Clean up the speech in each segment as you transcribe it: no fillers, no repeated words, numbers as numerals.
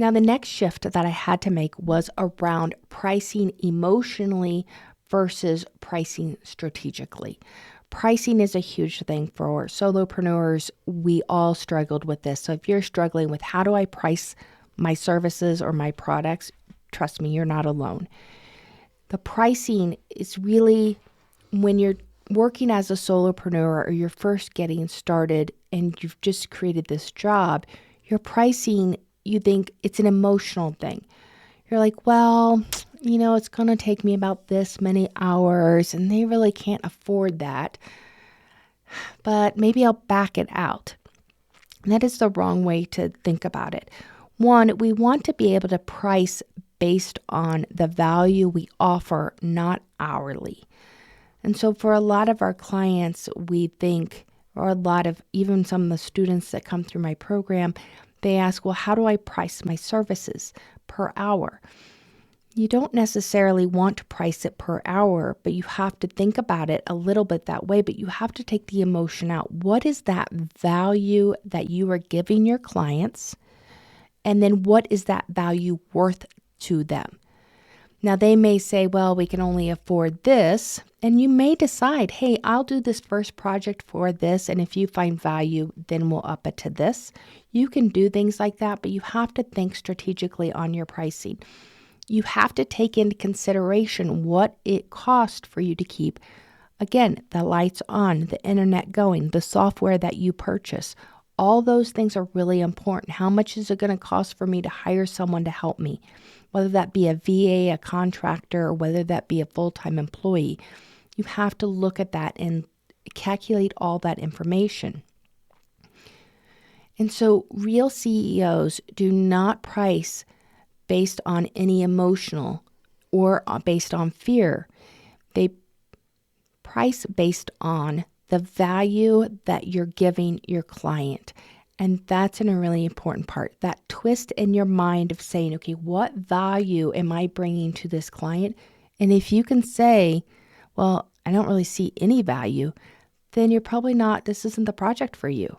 Now, the next shift that I had to make was around pricing emotionally versus pricing strategically. Pricing is a huge thing for solopreneurs. We all struggled with this. So if you're struggling with how do I price my services or my products, trust me, you're not alone. The pricing is really when you're working as a solopreneur or you're first getting started and you've just created this job, your pricing, you think it's an emotional thing. You're like, well, it's going to take me about this many hours and they really can't afford that, but maybe I'll back it out. And that is the wrong way to think about it. One, we want to be able to price based on the value we offer, not hourly. And so for a lot of our clients, we think, or a lot of even some of the students that come through my program, they ask, well, how do I price my services per hour? You don't necessarily want to price it per hour, but you have to think about it a little bit that way, but you have to take the emotion out. What is that value that you are giving your clients? And then what is that value worth to them? Now, they may say, well, we can only afford this. And you may decide, hey, I'll do this first project for this. And if you find value, then we'll up it to this. You can do things like that, but you have to think strategically on your pricing. You have to take into consideration what it costs for you to keep, again, the lights on, the internet going, the software that you purchase. All those things are really important. How much is it going to cost for me to hire someone to help me? Whether that be a VA, a contractor, or whether that be a full-time employee, you have to look at that and calculate all that information. And so real CEOs do not price based on any emotional or based on fear. They price based on the value that you're giving your client. And that's a really important part. That twist in your mind of saying, okay, what value am I bringing to this client? And if you can say, well, I don't really see any value, then you're probably not, this isn't the project for you.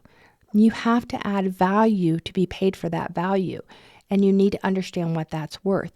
You have to add value to be paid for that value. And you need to understand what that's worth.